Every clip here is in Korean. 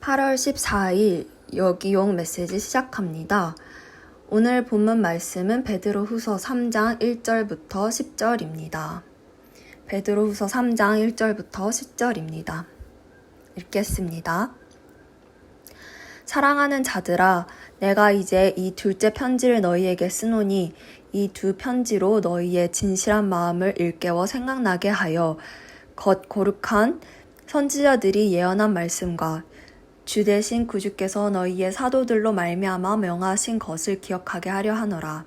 8월 14일 여기용 메시지 시작합니다. 오늘 본문 말씀은 베드로후서 3장 1절부터 10절입니다. 베드로후서 3장 1절부터 10절입니다. 읽겠습니다. 사랑하는 자들아, 내가 이제 이 둘째 편지를 너희에게 쓰노니 이 두 편지로 너희의 진실한 마음을 일깨워 생각나게 하여 거룩한 선지자들이 예언한 말씀과 주 대신 구주께서 너희의 사도들로 말미암아 명하신 것을 기억하게 하려 하노라.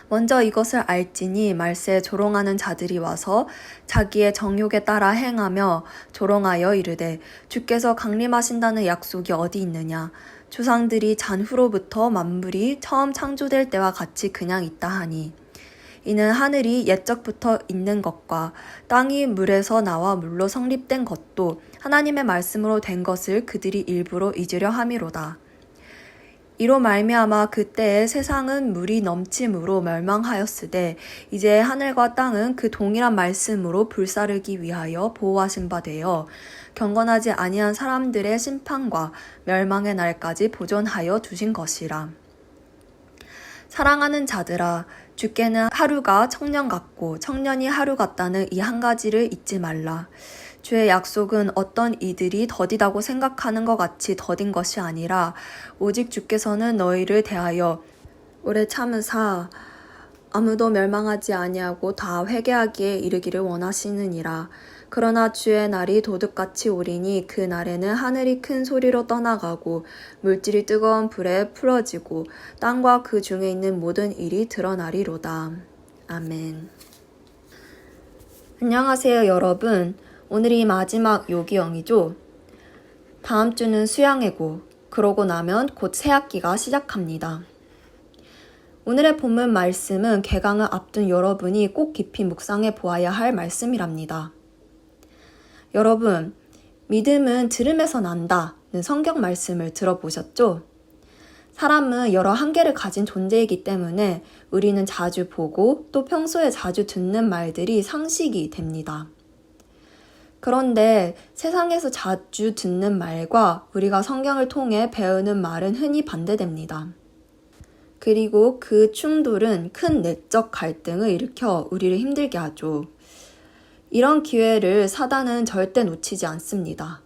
먼저 이것을 알지니 말세에 조롱하는 자들이 와서 자기의 정욕에 따라 행하며 조롱하여 이르되 주께서 강림하신다는 약속이 어디 있느냐. 조상들이 잔후로부터 만물이 처음 창조될 때와 같이 그냥 있다 하니 이는 하늘이 옛적부터 있는 것과 땅이 물에서 나와 물로 성립된 것도 하나님의 말씀으로 된 것을 그들이 일부러 잊으려 함이로다. 이로 말미암아 그때에 세상은 물이 넘침으로 멸망하였으되 이제 하늘과 땅은 그 동일한 말씀으로 불사르기 위하여 보호하신 바 되어 경건하지 아니한 사람들의 심판과 멸망의 날까지 보존하여 두신 것이라. 사랑하는 자들아, 주께는 하루가 청년 같고 청년이 하루 같다는 이 한 가지를 잊지 말라. 주의 약속은 어떤 이들이 더디다고 생각하는 것 같이 더딘 것이 아니라 오직 주께서는 너희를 대하여 오래 참으사 아무도 멸망하지 아니하고 다 회개하기에 이르기를 원하시느니라. 그러나 주의 날이 도둑같이 오리니 그 날에는 하늘이 큰 소리로 떠나가고 물질이 뜨거운 불에 풀어지고 땅과 그 중에 있는 모든 일이 드러나리로다. 아멘. 안녕하세요 여러분. 오늘이 마지막 요기영이죠. 다음 주는 수양회고 그러고 나면 곧 새학기가 시작합니다. 오늘의 본문 말씀은 개강을 앞둔 여러분이 꼭 깊이 묵상해 보아야 할 말씀이랍니다. 여러분, 믿음은 들음에서 난다는 성경 말씀을 들어보셨죠? 사람은 여러 한계를 가진 존재이기 때문에 우리는 자주 보고 또 평소에 자주 듣는 말들이 상식이 됩니다. 그런데 세상에서 자주 듣는 말과 우리가 성경을 통해 배우는 말은 흔히 반대됩니다. 그리고 그 충돌은 큰 내적 갈등을 일으켜 우리를 힘들게 하죠. 이런 기회를 사단은 절대 놓치지 않습니다.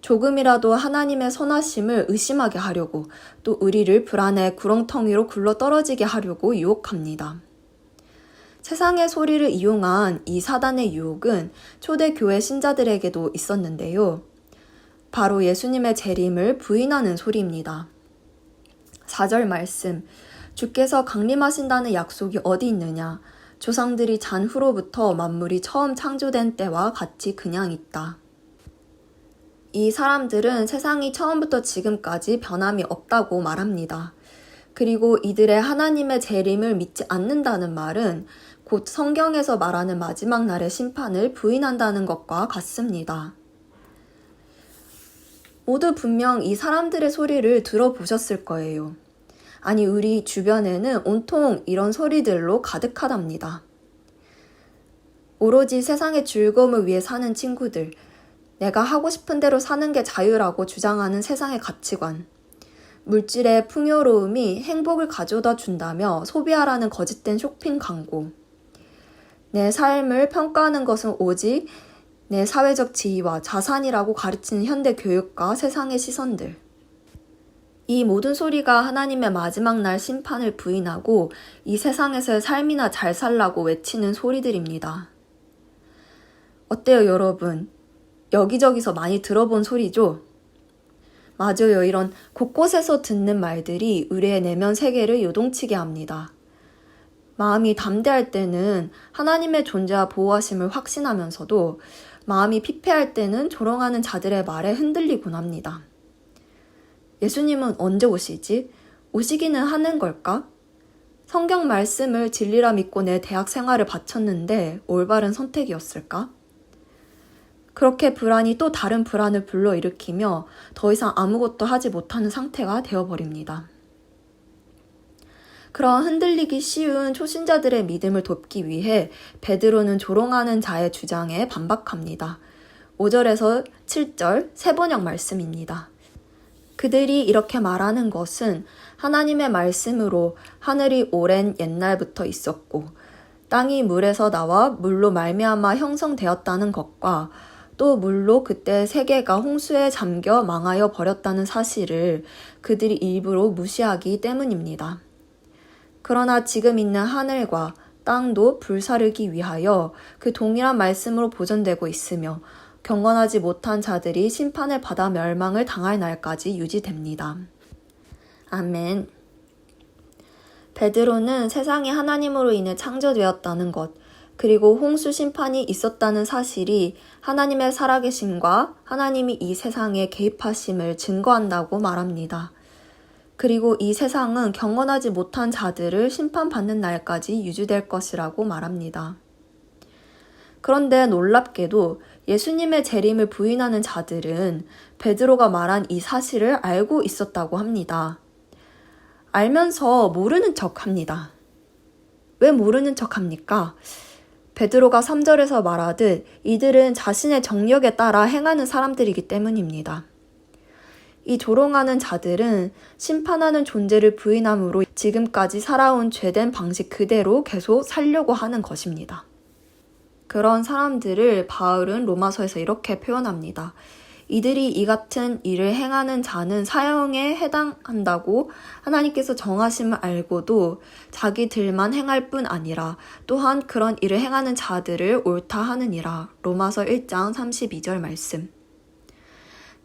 조금이라도 하나님의 선하심을 의심하게 하려고 또 우리를 불안의 구렁텅이로 굴러 떨어지게 하려고 유혹합니다. 세상의 소리를 이용한 이 사단의 유혹은 초대교회 신자들에게도 있었는데요. 바로 예수님의 재림을 부인하는 소리입니다. 4절 말씀, 주께서 강림하신다는 약속이 어디 있느냐. 조상들이 잔후로부터 만물이 처음 창조된 때와 같이 그냥 있다. 이 사람들은 세상이 처음부터 지금까지 변함이 없다고 말합니다. 그리고 이들의 하나님의 재림을 믿지 않는다는 말은 곧 성경에서 말하는 마지막 날의 심판을 부인한다는 것과 같습니다. 모두 분명 이 사람들의 소리를 들어보셨을 거예요. 아니, 우리 주변에는 온통 이런 소리들로 가득하답니다. 오로지 세상의 즐거움을 위해 사는 친구들, 내가 하고 싶은 대로 사는 게 자유라고 주장하는 세상의 가치관, 물질의 풍요로움이 행복을 가져다 준다며 소비하라는 거짓된 쇼핑 광고, 내 삶을 평가하는 것은 오직 내 사회적 지위와 자산이라고 가르치는 현대 교육과 세상의 시선들. 이 모든 소리가 하나님의 마지막 날 심판을 부인하고 이 세상에서의 삶이나 잘 살라고 외치는 소리들입니다. 어때요 여러분? 여기저기서 많이 들어본 소리죠? 맞아요. 이런 곳곳에서 듣는 말들이 우리의 내면 세계를 요동치게 합니다. 마음이 담대할 때는 하나님의 존재와 보호하심을 확신하면서도 마음이 피폐할 때는 조롱하는 자들의 말에 흔들리곤 합니다. 예수님은 언제 오시지? 오시기는 하는 걸까? 성경 말씀을 진리라 믿고 내 대학 생활을 바쳤는데 올바른 선택이었을까? 그렇게 불안이 또 다른 불안을 불러일으키며 더 이상 아무것도 하지 못하는 상태가 되어버립니다. 그런 흔들리기 쉬운 초신자들의 믿음을 돕기 위해 베드로는 조롱하는 자의 주장에 반박합니다. 5절에서 7절 세번역 말씀입니다. 그들이 이렇게 말하는 것은 하나님의 말씀으로 하늘이 오랜 옛날부터 있었고 땅이 물에서 나와 물로 말미암아 형성되었다는 것과 또 물로 그때 세계가 홍수에 잠겨 망하여 버렸다는 사실을 그들이 일부러 무시하기 때문입니다. 그러나 지금 있는 하늘과 땅도 불사르기 위하여 그 동일한 말씀으로 보존되고 있으며 경건하지 못한 자들이 심판을 받아 멸망을 당할 날까지 유지됩니다. 아멘. 베드로는 세상이 하나님으로 인해 창조되었다는 것, 그리고 홍수 심판이 있었다는 사실이 하나님의 살아계심과 하나님이 이 세상에 개입하심을 증거한다고 말합니다. 그리고 이 세상은 경건하지 못한 자들을 심판받는 날까지 유지될 것이라고 말합니다. 그런데 놀랍게도 예수님의 재림을 부인하는 자들은 베드로가 말한 이 사실을 알고 있었다고 합니다. 알면서 모르는 척합니다. 왜 모르는 척합니까? 베드로가 3절에서 말하듯 이들은 자신의 정력에 따라 행하는 사람들이기 때문입니다. 이 조롱하는 자들은 심판하는 존재를 부인함으로 지금까지 살아온 죄된 방식 그대로 계속 살려고 하는 것입니다. 그런 사람들을 바울은 로마서에서 이렇게 표현합니다. 이들이 이 같은 일을 행하는 자는 사형에 해당한다고 하나님께서 정하심을 알고도 자기들만 행할 뿐 아니라 또한 그런 일을 행하는 자들을 옳다 하느니라. 로마서 1장 32절 말씀.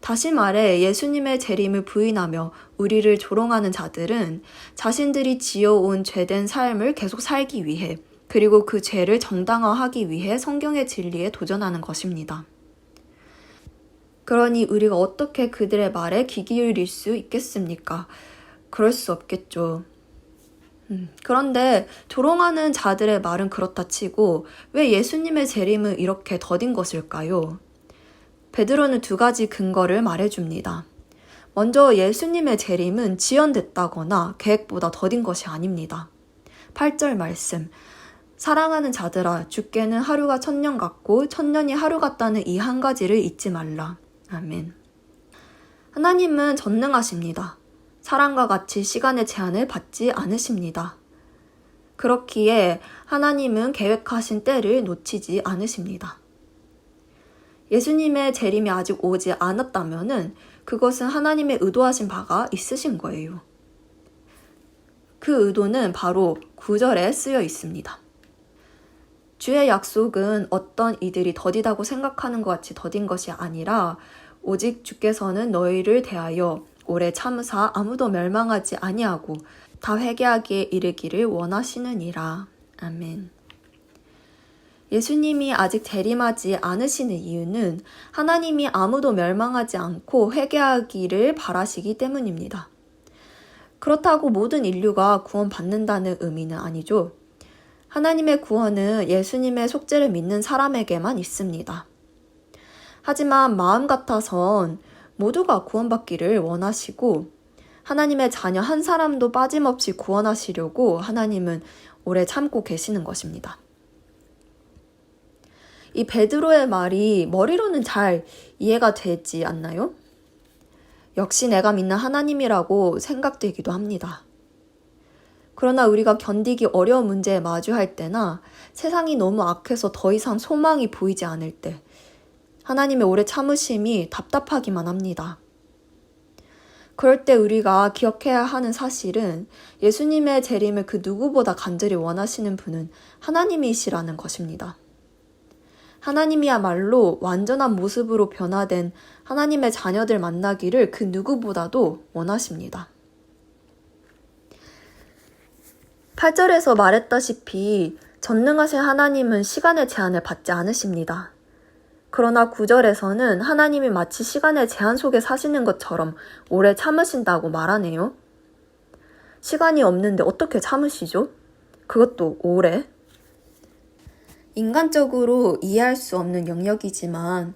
다시 말해 예수님의 재림을 부인하며 우리를 조롱하는 자들은 자신들이 지어온 죄된 삶을 계속 살기 위해 그리고 그 죄를 정당화하기 위해 성경의 진리에 도전하는 것입니다. 그러니 우리가 어떻게 그들의 말에 귀 기울일 수 있겠습니까? 그럴 수 없겠죠. 그런데 조롱하는 자들의 말은 그렇다 치고 왜 예수님의 재림은 이렇게 더딘 것일까요? 베드로는 2가지 근거를 말해줍니다. 먼저 예수님의 재림은 지연됐다거나 계획보다 더딘 것이 아닙니다. 8절 말씀. 사랑하는 자들아, 주께는 하루가 1000년 같고 1000년이 하루 같다는 이 한 가지를 잊지 말라. 아멘. 하나님은 전능하십니다. 사람과 같이 시간의 제한을 받지 않으십니다. 그렇기에 하나님은 계획하신 때를 놓치지 않으십니다. 예수님의 재림이 아직 오지 않았다면 그것은 하나님의 의도하신 바가 있으신 거예요. 그 의도는 바로 9절에 쓰여 있습니다. 주의 약속은 어떤 이들이 더디다고 생각하는 것 같이 더딘 것이 아니라 오직 주께서는 너희를 대하여 오래 참으사 아무도 멸망하지 아니하고 다 회개하기에 이르기를 원하시느니라. 아멘. 예수님이 아직 재림하지 않으시는 이유는 하나님이 아무도 멸망하지 않고 회개하기를 바라시기 때문입니다. 그렇다고 모든 인류가 구원받는다는 의미는 아니죠. 하나님의 구원은 예수님의 속죄를 믿는 사람에게만 있습니다. 하지만 마음 같아선 모두가 구원받기를 원하시고 하나님의 자녀 한 사람도 빠짐없이 구원하시려고 하나님은 오래 참고 계시는 것입니다. 이 베드로의 말이 머리로는 잘 이해가 되지 않나요? 역시 내가 믿는 하나님이라고 생각되기도 합니다. 그러나 우리가 견디기 어려운 문제에 마주할 때나 세상이 너무 악해서 더 이상 소망이 보이지 않을 때 하나님의 오래 참으심이 답답하기만 합니다. 그럴 때 우리가 기억해야 하는 사실은 예수님의 재림을 그 누구보다 간절히 원하시는 분은 하나님이시라는 것입니다. 하나님이야말로 완전한 모습으로 변화된 하나님의 자녀들 만나기를 그 누구보다도 원하십니다. 8절에서 말했다시피 전능하신 하나님은 시간의 제한을 받지 않으십니다. 그러나 9절에서는 하나님이 마치 시간의 제한 속에 사시는 것처럼 오래 참으신다고 말하네요. 시간이 없는데 어떻게 참으시죠? 그것도 오래? 인간적으로 이해할 수 없는 영역이지만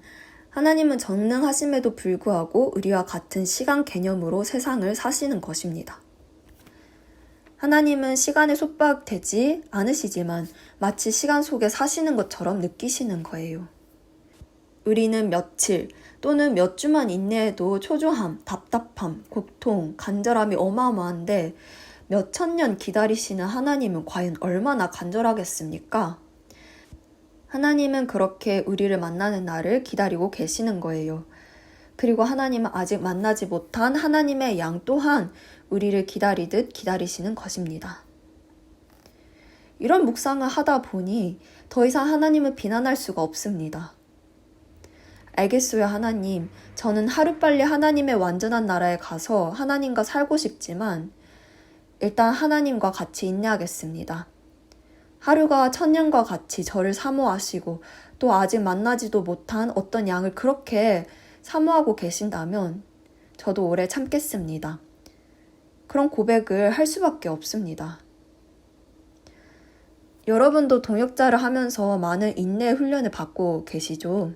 하나님은 전능하심에도 불구하고 우리와 같은 시간 개념으로 세상을 사시는 것입니다. 하나님은 시간에 속박되지 않으시지만 마치 시간 속에 사시는 것처럼 느끼시는 거예요. 우리는 며칠 또는 몇 주만 인내해도 초조함, 답답함, 고통, 간절함이 어마어마한데 몇 천년 기다리시는 하나님은 과연 얼마나 간절하겠습니까? 하나님은 그렇게 우리를 만나는 날을 기다리고 계시는 거예요. 그리고 하나님은 아직 만나지 못한 하나님의 양 또한 우리를 기다리듯 기다리시는 것입니다. 이런 묵상을 하다 보니 더 이상 하나님을 비난할 수가 없습니다. 알겠어요, 하나님. 저는 하루빨리 하나님의 완전한 나라에 가서 하나님과 살고 싶지만 일단 하나님과 같이 인내하겠습니다. 하루가 천년과 같이 저를 사모하시고 또 아직 만나지도 못한 어떤 양을 그렇게 사모하고 계신다면 저도 오래 참겠습니다. 그런 고백을 할 수밖에 없습니다. 여러분도 동역자를 하면서 많은 인내의 훈련을 받고 계시죠?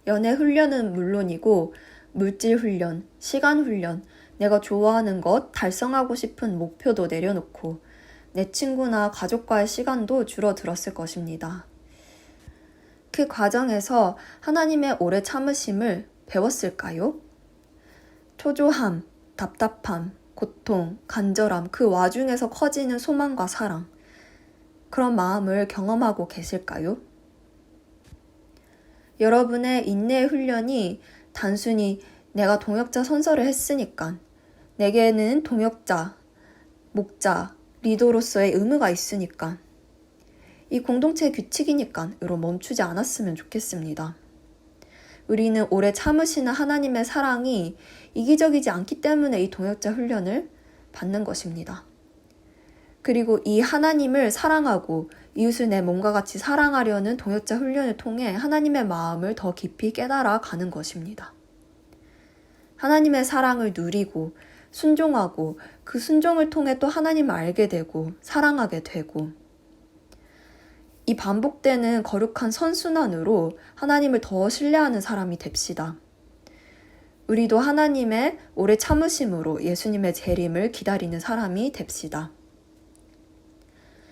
연애 훈련은 물론이고 물질 훈련, 시간 훈련, 내가 좋아하는 것, 달성하고 싶은 목표도 내려놓고 내 친구나 가족과의 시간도 줄어들었을 것입니다. 그 과정에서 하나님의 오래 참으심을 배웠을까요? 초조함, 답답함, 고통, 간절함, 그 와중에서 커지는 소망과 사랑, 그런 마음을 경험하고 계실까요? 여러분의 인내의 훈련이 단순히 내가 동역자 선서를 했으니까, 내게는 동역자, 목자, 리더로서의 의무가 있으니까, 이 공동체의 규칙이니까로 멈추지 않았으면 좋겠습니다. 우리는 오래 참으시는 하나님의 사랑이 이기적이지 않기 때문에 이 동역자 훈련을 받는 것입니다. 그리고 이 하나님을 사랑하고 이웃을 내 몸과 같이 사랑하려는 동역자 훈련을 통해 하나님의 마음을 더 깊이 깨달아 가는 것입니다. 하나님의 사랑을 누리고 순종하고 그 순종을 통해 또 하나님을 알게 되고 사랑하게 되고, 이 반복되는 거룩한 선순환으로 하나님을 더 신뢰하는 사람이 됩시다. 우리도 하나님의 오래 참으심으로 예수님의 재림을 기다리는 사람이 됩시다.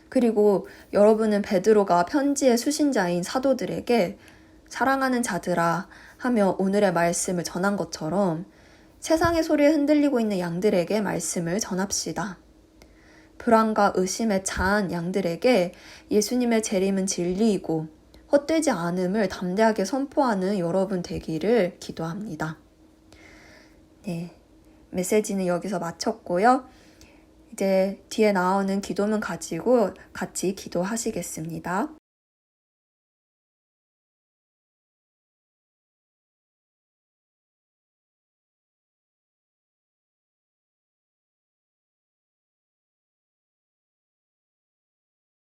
그리고 여러분은 베드로가 편지의 수신자인 사도들에게 사랑하는 자들아 하며 오늘의 말씀을 전한 것처럼 세상의 소리에 흔들리고 있는 양들에게 말씀을 전합시다. 불안과 의심에 차한 양들에게 예수님의 재림은 진리이고 헛되지 않음을 담대하게 선포하는 여러분 되기를 기도합니다. 네, 메시지는 여기서 마쳤고요. 이제 뒤에 나오는 기도문 가지고 같이 기도하시겠습니다.